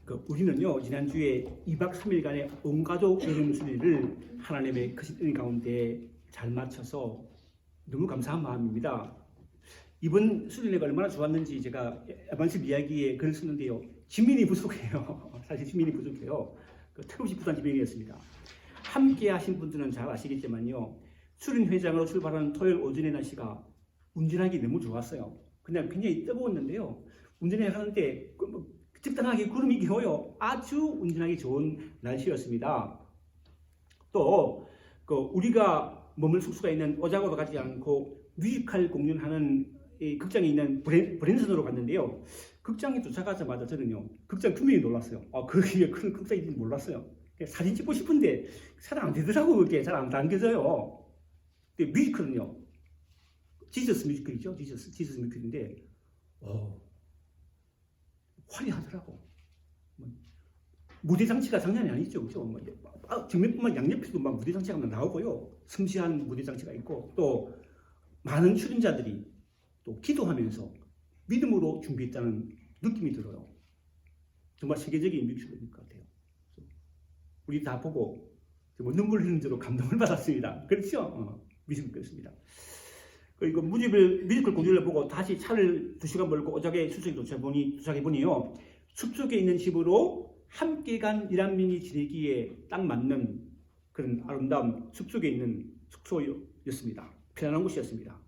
우리는요 지난주에 2박 3일간의 온가족 여름 수련을 하나님의 크신 은혜 가운데 잘 마쳐서 너무 감사한 마음입니다. 이번 수련회가 얼마나 좋았는지 제가 에반스 이야기에 글을 썼는데요. 지민이 부족해요. 사실 지민이 부족해요. 턱없이 부산 지민이었습니다. 함께 하신 분들은 잘 아시겠지만요. 수련회장으로 출발하는 토요일 오전의 날씨가 운전하기 너무 좋았어요. 그냥 굉장히 뜨거웠는데요. 운전해 가는데 적당하게 구름이 겨워요. 아주 운전하기 좋은 날씨였습니다. 또 우리가 머물 숙소가 있는 오자고로 가지 않고 뮤지컬 공연하는 극장에 있는 브랜슨으로 갔는데요. 극장에 도착하자마자 저는요 극장 분명히 놀랐어요. 그게 큰 극장인지 몰랐어요. 사진 찍고 싶은데 잘 안 되더라고요. 그게 잘 안 당겨져요. 뮤지컬은요 지저스 뮤지컬이죠. 지저스 뮤지컬인데 화려하더라고. 무대 장치가 장난이 아니죠, 그죠? 정면뿐만 양옆에도 막 무대 장치가 나오고요. 섬세한 무대 장치가 있고 또 많은 출연자들이 또 기도하면서 믿음으로 준비했다는 느낌이 들어요. 정말 세계적인 뮤지컬일 것 같아요. 우리 다 보고 눈물 흘리는 대로 감동을 받았습니다. 그렇죠? 뮤지컬이었습니다. 그리고 뮤지컬 공연을 보고 다시 차를 2시간 몰고 오작에 수석에 도착해보니요. 숲속에 있는 집으로 함께 간 1학년이 지내기에 딱 맞는 그런 아름다운 숲속에 있는 숙소였습니다. 편안한 곳이었습니다.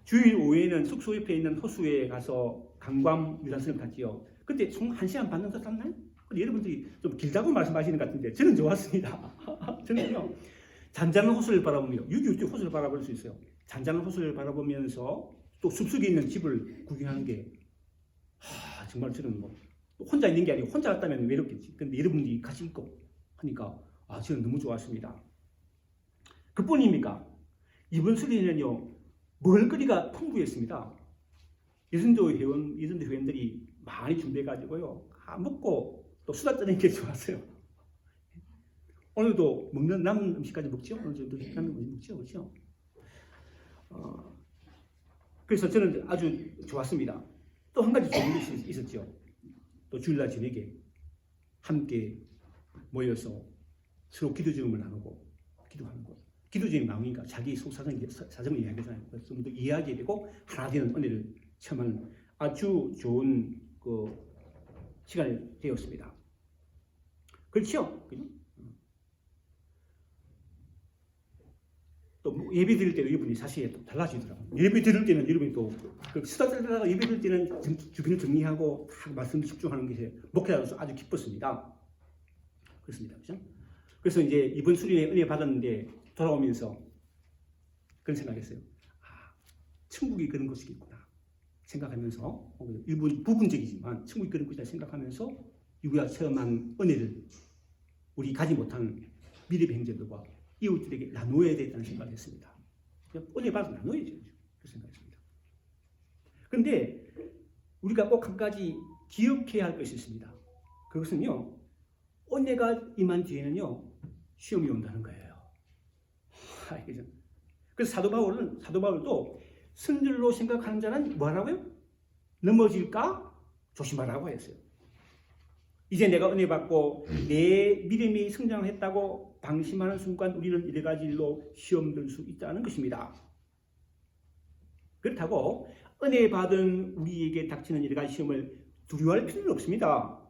주일 오후에는 숙소 옆에 있는 호수에 가서 관광 유람선을 탔지요. 그때 총 1시간 반 정도 탔나요? 여러분들이 좀 길다고 말씀하시는 것 같은데 저는 좋았습니다. 저는요. 잔잔한 호수를 바라보며 6.25 호수를 바라볼 수 있어요. 잔잔한 호수를 바라보면서 또 숲속에 있는 집을 구경하는 게 정말 저는 혼자 있는 게 아니고 혼자 갔다면 외롭겠지. 근데 여러분들이 같이 있고 하니까 저는 너무 좋았습니다. 그뿐입니까? 이번 수련회는요 먹을거리가 풍부했습니다. 예선도 회원들이 많이 준비해가지고요 먹고 또 수다 떠는 게 좋았어요. 오늘도 남은 음식까지 먹죠? 어느 정도 남은 음식 먹죠? 그렇죠? 그래서 저는 아주 좋았습니다. 또 한 가지 좋은 것이 있었죠. 또 주일날 저녁에 함께 모여서 서로 기도 제목을 나누고 기도하는 것. 기도 제목이 나오니까 자기 속 사정을 이야기하잖아요. 그래서 좀 더 이해하게 되고 하나 되는 은혜를 체험하는 아주 좋은 시간이 되었습니다. 그렇죠? 또 예배 드릴 때도 여러분이 사실 또 달라지더라고요. 예배 드릴 때는 여러분이 또 수다 떨다가 예배 드릴 때는 주변을 정리하고 다 말씀 집중하는 것이 목회자로서 아주 기뻤습니다. 그렇습니다. 그죠? 그래서 이제 이번 수련회 은혜 받았는데 돌아오면서 그런 생각했어요. 천국이 그런 곳이겠구나 생각하면서 부분적이지만 천국이 그런 곳이다 생각하면서 우리가 체험한 은혜를 우리 가지 못한 미래의 형제들과 이웃들에게 나누어야 되겠다는 생각을 했습니다. 은혜 받아서 나누어야죠. 그 생각했습니다. 그런데 우리가 꼭 한 가지 기억해야 할 것이 있습니다. 그것은요. 은혜가 임한 뒤에는요. 시험이 온다는 거예요. 그래서 사도 바울도 성질로 생각하는 자는 뭐라고요? 넘어질까 조심하라고 했어요. 이제 내가 은혜 받고 내 믿음이 성장했다고 방심하는 순간 우리는 여러 가지 일로 시험 들 수 있다는 것입니다. 그렇다고 은혜 받은 우리에게 닥치는 여러 가지 시험을 두려워할 필요는 없습니다.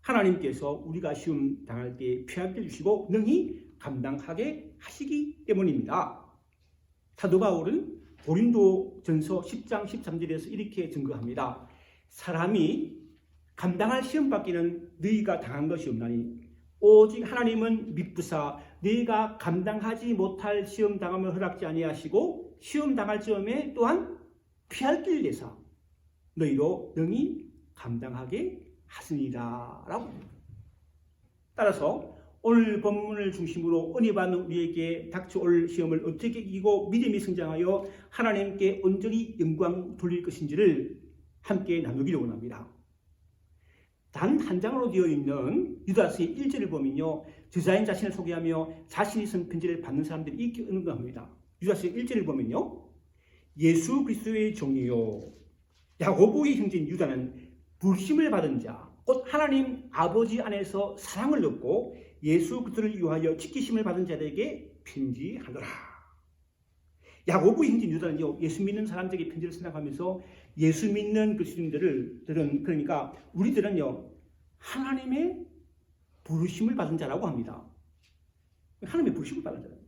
하나님께서 우리가 시험 당할 때 피하게 해주시고 능히 감당하게 하시기 때문입니다. 사도 바울은 고린도전서 10장 13절에서 이렇게 증거합니다. 사람이 감당할 시험 받기는 너희가 당한 것이 없나니 오직 하나님은 미쁘사 너희가 감당하지 못할 시험 당함을 허락지 아니하시고 시험 당할 즈음에 또한 피할 길 내사 너희로 능히 감당하게 하시니라 라고. 따라서 오늘 본문을 중심으로 은혜 받는 우리에게 닥쳐올 시험을 어떻게 이기고 믿음이 성장하여 하나님께 온전히 영광 돌릴 것인지를 함께 나누기를 원합니다. 단 한 장으로 되어 있는 유다서의 1절을 보면요. 저자인 자신을 소개하며 자신이 쓴 편지를 받는 사람들이 이렇게 언급합니다. 유다서의 1절을 보면요. 예수 그리스도의 종이요 야고보의 형제인 유다는 불심을 받은 자 곧 하나님 아버지 안에서 사랑을 얻고 예수 그리스도를 위하여 지키심을 받은 자들에게 편지하노라. 야고보 형제 유다는요, 예수 믿는 사람들에게 편지를 생각하면서 예수 믿는 그리스도인들은, 그러니까 우리들은요, 하나님의 부르심을 받은 자라고 합니다. 하나님의 부르심을 받은 자라고.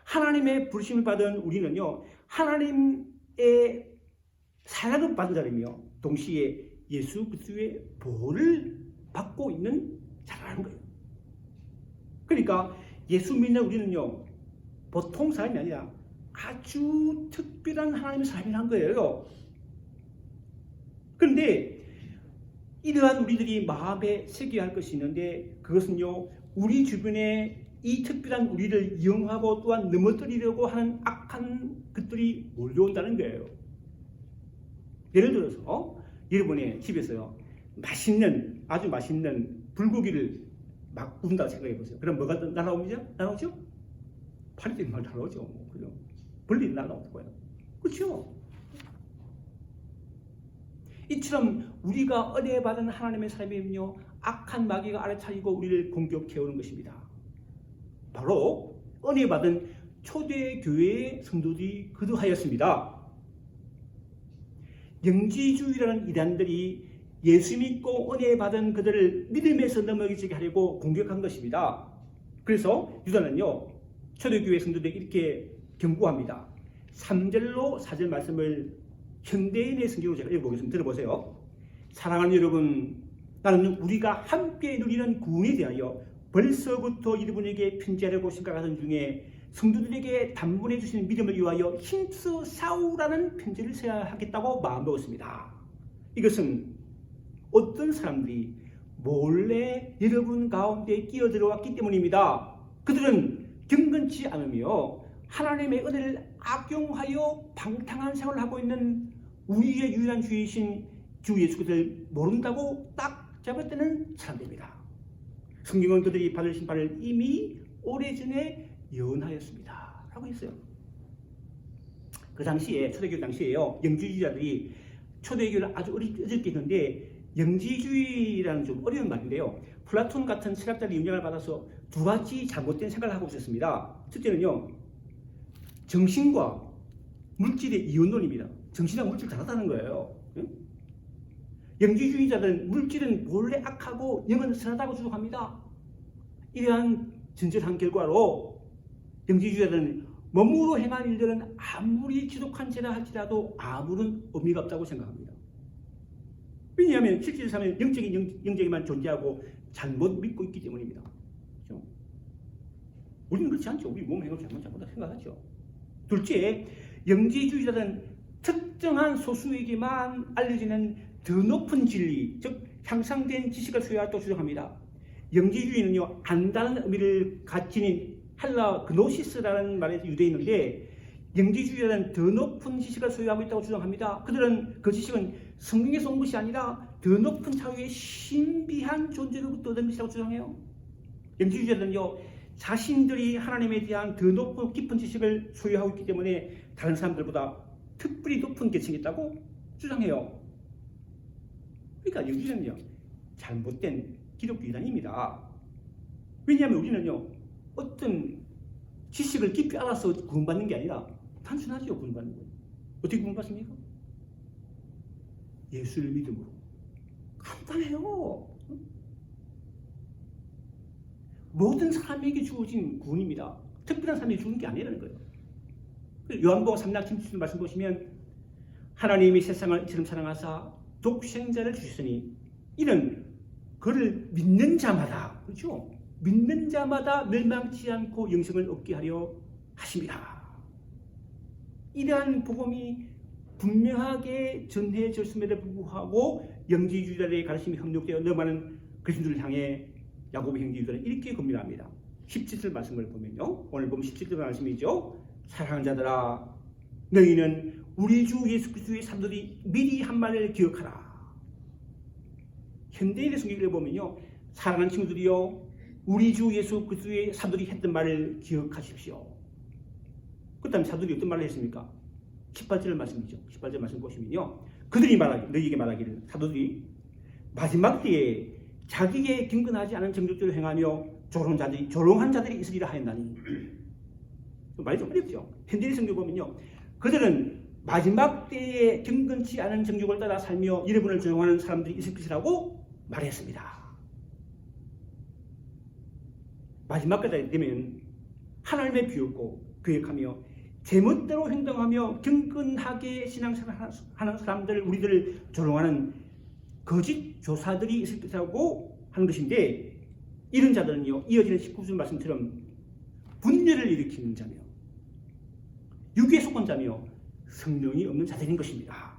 하나님의 부르심을 받은 우리는요, 하나님의 사랑을 받은 자라며 동시에 예수 그리스도의 보호를 받고 있는 자라는 거예요. 그러니까 예수 믿는 우리는요, 보통 사람이 아니라 아주 특별한 하나님의 사람이라는 거예요. 그런데 이러한 우리들이 마음에 새겨야 할 것이 있는데, 그것은요, 우리 주변에 이 특별한 우리를 이용하고 또한 넘어뜨리려고 하는 악한 것들이 몰려온다는 거예요. 예를 들어서 여러분의 집에서요, 아주 맛있는 불고기를 막 구운다고 생각해 보세요. 그럼 뭐가 날아오죠? 파리들이 막 날아오죠. 그죠? 벌레들이 날아오고요. 그렇죠? 이처럼 우리가 은혜 받은 하나님의 사람이면요, 악한 마귀가 알아차리고 우리를 공격해오는 것입니다. 바로 은혜 받은 초대교회의 성도들이 그러하였습니다. 영지주의라는 이단들이 예수 믿고 은혜 받은 그들을 믿음에서 넘어지게 하려고 공격한 것입니다. 그래서 유다는요, 초대교회 성도들에게 이렇게 경고합니다. 3절로 4절 말씀을 현대인의 성경으로 제가 읽어보겠습니다. 들어보세요. 사랑하는 여러분, 나는 우리가 함께 누리는 구원에 대하여 벌써부터 여러분에게 편지하려고 생각하던 중에 성도들에게 단번에 주시는 믿음을 위하여 힘써 싸우라는 편지를 써야 하겠다고 마음먹었습니다. 이것은 어떤 사람들이 몰래 여러분 가운데 끼어들어왔기 때문입니다. 그들은 경건치 않으며 하나님의 은혜를 악용하여 방탕한 생활을 하고 있는 우리의 유일한 주이신 주 예수 그리스도를 모른다고 딱 잡아떼는 사람들입니다. 성경은 그들이 받을 심판을 이미 오래전에 예언하였습니다 라고 했어요. 그 당시에, 초대교회 당시에요, 영지주의자들이 초대교회를 아주 어렵게 했는데, 영지주의라는 좀 어려운 말인데요, 플라톤 같은 철학자의 영향을 받아서 두 가지 잘못된 생각을 하고 있었습니다. 첫째는요, 정신과 물질의 이원론입니다. 정신과 물질 다르다는 거예요. 영지주의자들은 물질은 본래 악하고 영은 선하다고 주장합니다. 이러한 전절한 결과로 영지주의자들은 몸으로 행한 일들은 아무리 지독한 죄라 할지라도 아무런 의미가 없다고 생각합니다. 왜냐하면 실질 삶에 영적인만 존재하고 잘못 믿고 있기 때문입니다. 그렇죠? 우리는 그렇지 않죠. 우리 몸 행을 잘못하고 생각하죠. 둘째, 영지주의자들은 특정한 소수에게만 알려지는 더 높은 진리, 즉 향상된 지식을 소유하다고 주장합니다. 영지주의는요, 안다는 의미를 가진 헬라 그노시스라는 말에서 유래했는데, 영지주의자는 더 높은 지식을 소유하고 있다고 주장합니다. 그들은 그 지식은 성경에서 온 것이 아니라 더 높은 차후의 신비한 존재로부터 얻은 것이라고 주장해요. 영지주의자들은요, 자신들이 하나님에 대한 더 높고 깊은 지식을 소유하고 있기 때문에 다른 사람들보다 특별히 높은 계층이 있다고 주장해요. 그러니까 영지주의는요, 잘못된 기독교 이단입니다. 왜냐하면 우리는요, 어떤 지식을 깊이 알아서 구원받는 게 아니라 단순하죠. 구원받는 거. 어떻게 구원받습니까? 예수를 믿음으로. 간단해요. 모든 사람에게 주어진 구원입니다. 특별한 사람에게 주는 게 아니라는 거예요. 요한복음 3장 17절 말씀 보시면, 하나님이 세상을 이처럼 사랑하사 독생자를 주셨으니 이는 그를 믿는 자마다, 그렇죠? 믿는 자마다 멸망치 않고 영생을 얻게 하려 하십니다. 이러한 복음이 분명하게 전해졌음에도 불구하고 영지주의자들의 가르침이 협력되어 넘어가는 그리스도를 향해 야고보 형제들은 이렇게 권면합니다. 17절 말씀을 보면요, 오늘 보면 17절 말씀이죠. 사랑하는 자들아, 너희는 우리 주 예수 그리스도의 사도들이 미리 한 말을 기억하라. 현대인의 성경을 보면요, 사랑하는 친구들이요, 우리 주 예수 그리스도의 사도들이 했던 말을 기억하십시오. 그 다음에 사도들이 어떤 말을 했습니까? 18절 말씀이죠. 18절 말씀 보시면요, 너희에게 말하기를 사도들이 마지막 때에 자기의 경건하지 않은 정욕대로 행하며 조롱한 자들이 있으리라 하였나니. 말이 좀 어렵죠. 현대의 성경 보면요, 그들은 마지막 때에 경건치 않은 정욕을 따라 살며 여러분을 조롱하는 사람들이 있을 것이라고 말했습니다. 마지막 때가 되면 하나님의 비웃고 교역하며 제멋대로 행동하며 경건하게 신앙생활하는 사람들, 우리들을 조롱하는 거짓 교사들이 있을 것이라고 하는 것인데, 이런 자들은요, 이어지는 19절 말씀처럼 분열을 일으키는 자며 육에 속한 자며 성령이 없는 자들인 것입니다.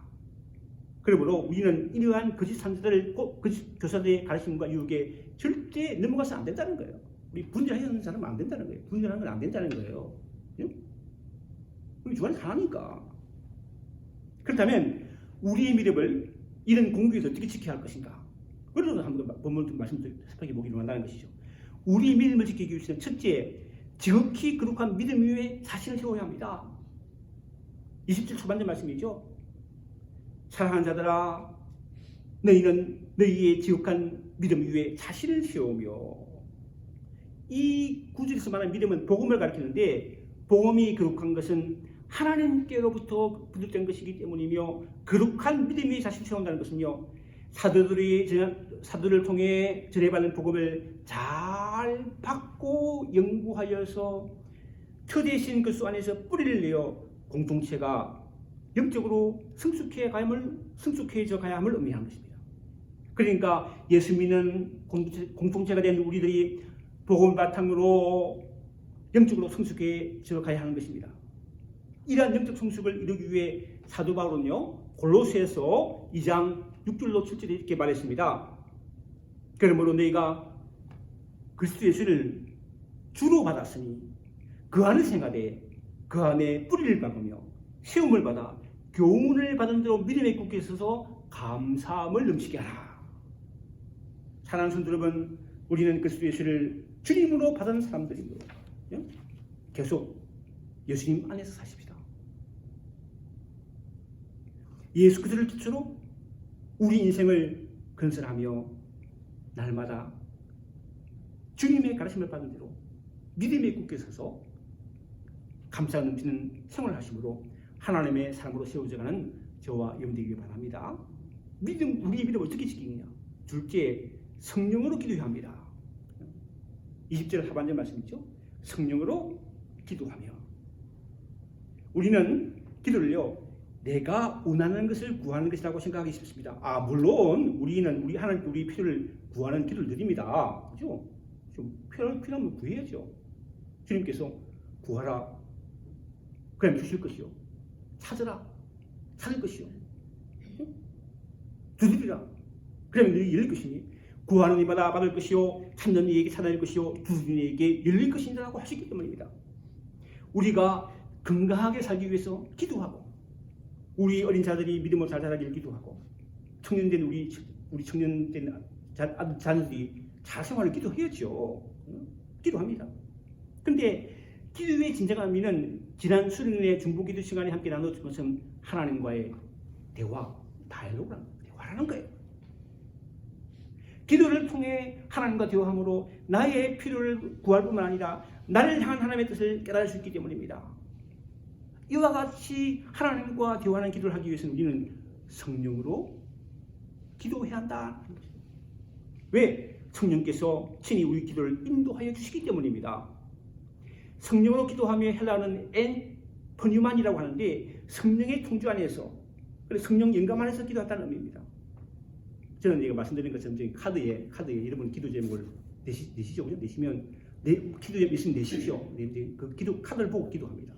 그러므로 우리는 이러한 거짓 선지자들, 거짓 교사들의 가르침과 유혹에 절대 넘어가서 안 된다는 거예요. 우리 분열하는 사람은 안 된다는 거예요. 분열하는 건 안 된다는 거예요. 우리 주 안에 사니까. 그렇다면 우리의 믿음을 이런 공격에서 어떻게 지켜야 할 것인가? 그런 한번 본문 말씀을 살펴 보기를 원하는 것이죠. 우리의 믿음을 지키기 위해서는 첫째, 지극히 거룩한 믿음 위에 자신을 세워야 합니다. 20절 초반절 말씀이죠. 사랑하는 자들아, 너희는 너희의 지극한 믿음 위에 자신을 세우며. 이 구절에서 말하는 믿음은 복음을 가리키는데, 복음이 거룩한 것은 하나님께로부터 부득된 것이기 때문이며, 거룩한 믿음 위에 자신을 세운다는 것은요, 사도들을 통해 전해받는 복음을 잘 받고 연구하여서 초대신 그리스도 안에서 뿌리를 내어 공동체가 영적으로 성숙해져 가야 함을 의미하는 것입니다. 그러니까 예수 믿는 공동체가 된 우리들이 복음 바탕으로 영적으로 성숙해져 가야 하는 것입니다. 이러한 영적 성숙을 이루기 위해 사도 바울은요, 골로새서 2장 6절로 7절에 이렇게 말했습니다. 그러므로 너희가 그리스도 예수를 주로 받았으니 그 안에 생활에 그 안에 뿌리를 박으며 세움을 받아 교훈을 받은 대로 믿음의 굳게 서서 감사함을 넘치게 하라. 사랑하는 성도 여러분, 우리는 그리스도 예수를 주님으로 받은 사람들이므로 계속 예수님 안에서 사십시다. 예수 그리스도를 기초로 우리 인생을 건설하며 날마다 주님의 가르침을 받은 대로 믿음에 굳게 서서 감사 넘치는 생활을 하심으로 하나님의 사람으로 세워져가는 저와 여러분들에게 바랍니다. 우리의 믿음을 어떻게 지키느냐? 둘째, 성령으로 기도해야 합니다. 20절 하반절 말씀이죠. 성령으로 기도하며. 우리는 기도를요, 내가 원하는 것을 구하는 것이라고 생각하기 쉽습니다. 물론 우리는 우리 필요를 구하는 기도를 드립니다. 그죠? 좀 필요하면 구해야죠. 주님께서 구하라, 그럼 주실 것이요. 찾으라, 찾을 것이요. 두드리라, 그러면 너희 열릴 것이니 구하는 이마다 받을 것이요, 찾는 이에게 찾아낼 것이요, 두드리는 이에게 열릴 것이라고 하시기 때문입니다. 우리가 건강하게 살기 위해서 기도하고, 우리 어린 자들이 믿음으로 잘 자라기를 기도하고, 청년된 우리 청년된 자녀들이 잘 생활을 기도해야죠. 기도합니다. 근데 기도의 진정한 의미는 지난 수련회 중보기도 시간에 함께 나눴던 것은 하나님과의 대화라는 거예요. 기도를 통해 하나님과 대화함으로 나의 필요를 구할 뿐만 아니라 나를 향한 하나님의 뜻을 깨달을 수 있기 때문입니다. 이와 같이 하나님과 대화하는 기도를 하기 위해서는 우리는 성령으로 기도해야 한다. 왜? 성령께서 친히 우리 기도를 인도하여 주시기 때문입니다. 성령으로 기도하며 헬라어는 엔퍼뉴만이라고 하는데 성령의 통주 안에서, 성령 영감 안에서 기도한다는 의미입니다. 저는 이거 말씀드린 것처럼 저희 카드에 여러분 기도 제목을 내시죠. 내시면 기도 제목 있으면 내시죠. 그 기도 카드를 보고 기도합니다.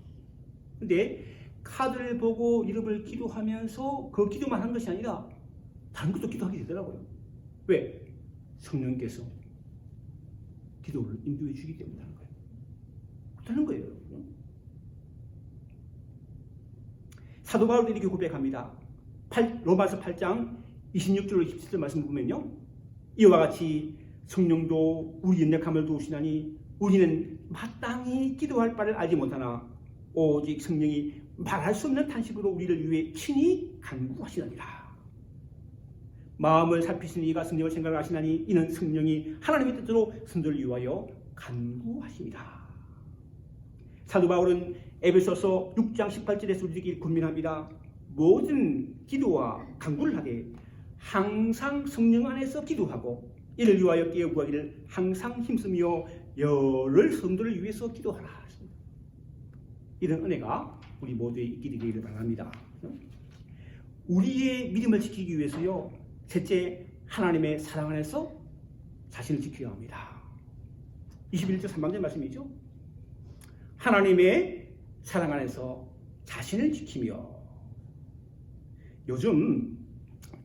근데 카드를 보고 여러분을 기도하면서 그 기도만 하는 것이 아니라 다른 것도 기도하게 되더라고요. 왜? 성령께서 기도를 인도해 주기 때문에 하는 거예요. 그렇다는 거예요. 사도 바울도 이렇게 고백합니다. 로마서 8장 26절로 27절 말씀을 보면요, 이와 같이 성령도 우리 연약함을 도우시나니 우리는 마땅히 기도할 바를 알지 못하나 오직 성령이 말할 수 없는 탄식으로 우리를 위해 친히 간구하시느니라. 마음을 살피시는 이가 성령을 생각하시나니 이는 성령이 하나님의 뜻대로 성도를 위하여 간구하십니다. 사도 바울은 에베소서 6장 18절에서 우리에게 군민합니다. 모든 기도와 간구를 하되 항상 성령 안에서 기도하고 이를 위하여 깨어 구하기를 항상 힘쓰며 여러 성도를 위해서 기도하라. 이런 은혜가 우리 모두에 있게 되기를 바랍니다. 우리의 믿음을 지키기 위해서요, 셋째, 하나님의 사랑 안에서 자신을 지켜야 합니다. 21절 3방절 말씀이죠. 하나님의 사랑 안에서 자신을 지키며. 요즘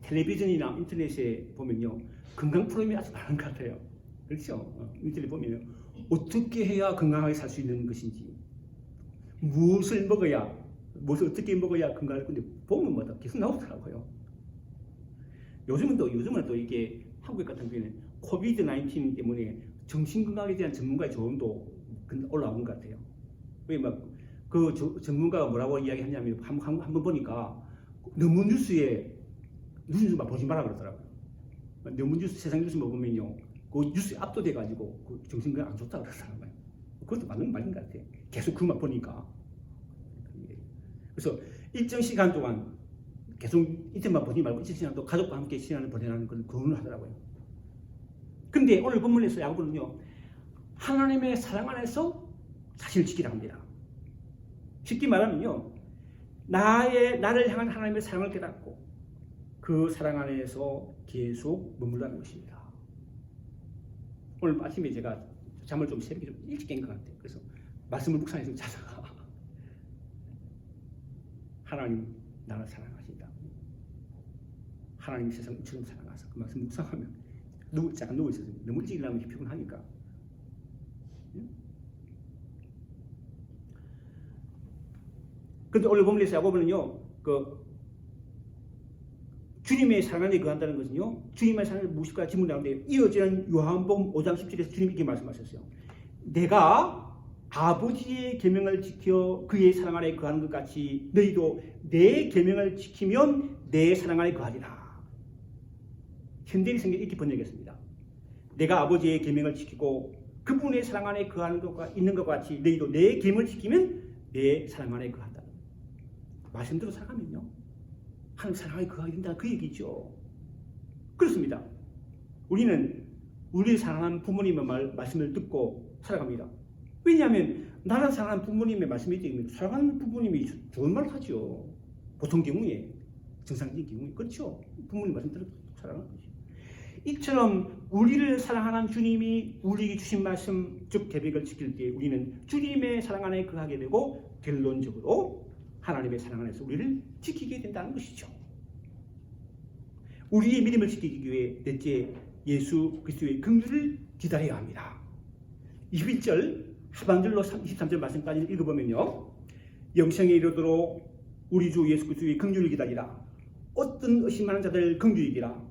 텔레비전이나 인터넷에 보면요, 건강 프로그램이 아주 많은 것 같아요. 그렇죠? 인터넷 보면 어떻게 해야 건강하게 살 수 있는 것인지, 무엇을 어떻게 먹어야 건강할 건데 보면 뭐다 계속 나오더라고요. 요즘은 또 이게 한국 같은 경우에는 코비드 19 때문에 정신건강에 대한 전문가의 조언도 올라온 것 같아요. 왜 그 전문가가 뭐라고 이야기하냐면 한번 보니까 너무 뉴스 막 보지 마라 그러더라고요. 너무 세상 뉴스 보면요, 그 뉴스에 압도돼가지고 그 정신건강 안 좋다 그러더라고요. 그것도 맞는 말인 것 같아요. 계속 그만 보니까. 그래서 일정 시간 동안 계속 이때만 보지 말고 일정 시간 또 가족과 함께 시간을 보내라는 걸 권유를 하더라고요. 근데 오늘 본문에서 야고보는요, 하나님의 사랑 안에서 자신을 지키라 합니다. 쉽게 말하면요, 나를 향한 하나님의 사랑을 깨닫고 그 사랑 안에서 계속 머물라는 것입니다. 오늘 아침에 제가 잠을 좀 새벽에 좀 일찍 깬 것 같아요. 그래서 말씀을 묵상해서 자다가 하나님 나를 사랑하신다. 하나님이 세상을 이처럼 사랑하사. 그 말씀 묵상하면 잠깐 누워 있어서 너무 일찍 일어나면 피곤하니까. 그런데 오늘 본문에서 야고보는요, 주님의 사랑 안에 거한다는 것은요, 주님의 사랑을 무엇일까 질문 나오는데, 이어지는 요한복음 5장 17절에서 주님이 이렇게 말씀하셨어요. 내가 아버지의 계명을 지켜 그의 사랑 안에 거하는 것 같이 너희도 내 계명을 지키면 내 사랑 안에 거하리라. 현대인 성경이 이렇게 번역했습니다. 내가 아버지의 계명을 지키고 그분의 사랑 안에 거하는 것과 있는 것 같이 너희도 내 계명을 지키면 내 사랑 안에 거한다. 말씀대로 살아가면요, 하나님 사랑 안에 거하게 된다, 그 얘기죠. 그렇습니다. 우리는 우리를 사랑하는 부모님의 말씀을 듣고 살아갑니다. 왜냐하면 나를 사랑하는 부모님의 말씀이 되면 사랑하는 부모님이 좋은 말을 하죠. 보통 경우에, 정상적인 경우에. 그렇죠. 부모님 말씀 들어도 살아가는 거죠. 이처럼 우리를 사랑하는 주님이 우리에게 주신 말씀, 즉 계획을 지킬 때 우리는 주님의 사랑 안에 거하게 되고 결론적으로 하나님의 사랑 안에서 우리를 지키게 된다는 것이죠. 우리의 믿음을 지키기 위해 넷째, 예수 그리스도의 긍휼을 기다려야 합니다. 21절 하반절로 23절 말씀까지 읽어보면요, 영생에 이르도록 우리 주 예수 그리스도의 긍휼을 기다리라. 어떤 의심하는 자들 긍휼히 여기라.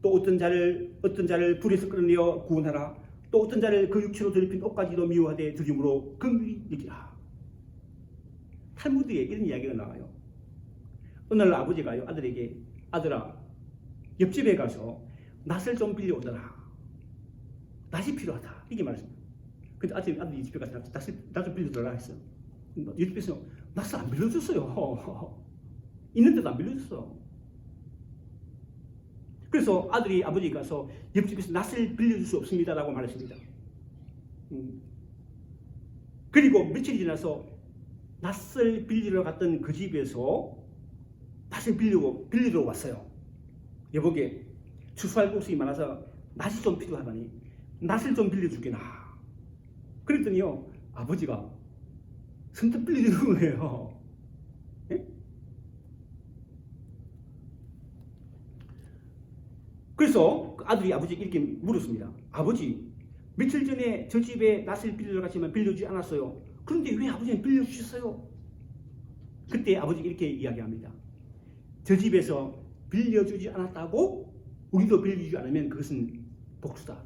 또 어떤 자를 불에서 끌어내어 구원하라. 또 어떤 자를 그 육체로 더럽힌 옷까지도 미워하되 두려움으로 긍휼히 여기라. 탈무드에 이런 이야기가 나와요. 어느 날 아버지가요, 아들에게, 아들아, 옆집에 가서 낫을 좀 빌려오더라. 낫이 필요하다, 이게 말했습니다. 근데 아들이 집에 가서 낫을 빌려달라 했어요. 옆집에서 낫을 안 빌려줬어요. 있는데도 안 빌려줬어. 그래서 아들이 아버지에 가서 옆집에서 낫을 빌려줄 수 없습니다라고 말했습니다. 그리고 며칠이 지나서 낫을 빌리러 갔던 그 집에서 낫을 빌리러 왔어요. 여보게, 추수할 곳이 많아서 낫이 좀 필요하다니 낫을 좀 빌려주게나. 그랬더니요, 아버지가 선뜻 빌려주는 거예요. 예? 그래서 그 아들이 아버지에게 이렇게 물었습니다. 아버지, 며칠 전에 저 집에 낫을 빌리러 갔지만 빌려주지 않았어요. 그런데 왜 아버지는 빌려주셨어요? 그때 아버지가 이렇게 이야기합니다. 저 집에서 빌려주지 않았다고 우리도 빌려주지 않으면 그것은 복수다.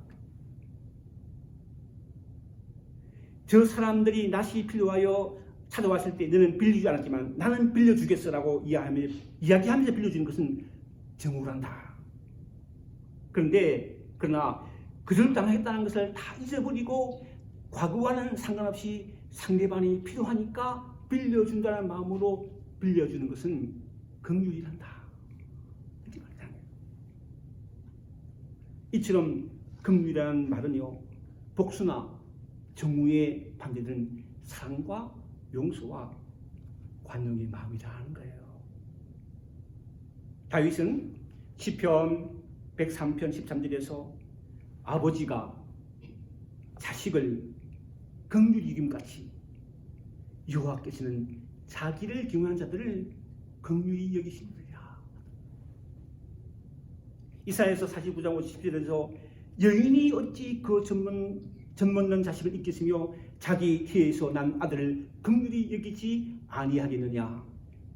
저 사람들이 낫이 필요하여 찾아왔을 때 너는 빌려주지 않았지만 나는 빌려주겠어라고 이야기하면서 빌려주는 것은 정오란다. 그러나 그들을 당하겠다는 것을 다 잊어버리고 과거와는 상관없이 상대방이 필요하니까 빌려준다는 마음으로 빌려주는 것은 긍휼이란다. 이렇게 말하는 거예요. 이처럼 긍휼이라는 말은요, 복수나 정의에 반대되는 사랑과 용서와 관용의 마음이라는 거예요. 다윗은 시편 103편 13절에서 아버지가 자식을 긍휼히 여김같이 여호와께서는 자기를 경외하는 자들을 긍휼히 여기시느니라. 이사야서 49장 50절에서 여인이 어찌 그 젖먹는 자식을 잊겠으며 자기 태에서 난 아들을 긍휼히 여기지 아니하겠느냐.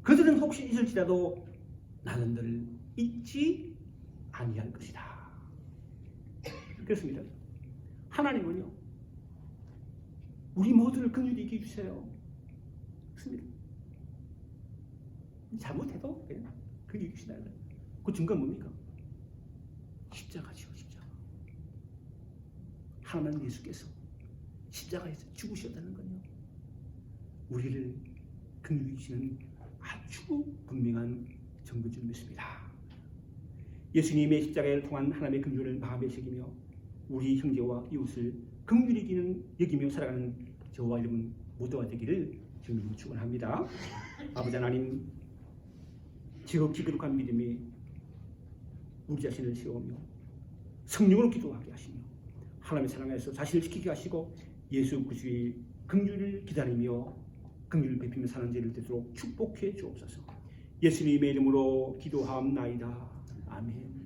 그들은 혹시 잊을지라도 나는 너를 잊지 아니할 것이다. 그렇습니다. 하나님은요, 우리 모두를 긍휼히 여겨주세요. 그렇습니다. 잘못해도 그냥 긍휼히 여기시나요? 그 증거는 뭡니까? 십자가죠, 십자가. 하나님 예수께서 십자가에서 죽으셨다는 건요, 우리를 긍휼히 여기시는 아주 분명한 증거인 줄 믿습니다. 예수님의 십자가를 통한 하나님의 긍휼을 마음에 새기며 우리 형제와 이웃을 긍휼히 여기며 살아가는 저와 여러분 모두가 되기를 주님으로 축원합니다. 아버지 하나님, 지극히 거룩한 믿음에 우리 자신을 세우며 성령으로 기도하게 하시며 하나님의 사랑에서 자신을 지키게 하시고 예수 그리스도의 긍휼을 기다리며 긍휼을 베풀며 사는 죄를 되도록 축복해 주옵소서. 예수님의 이름으로 기도하옵나이다. 아멘.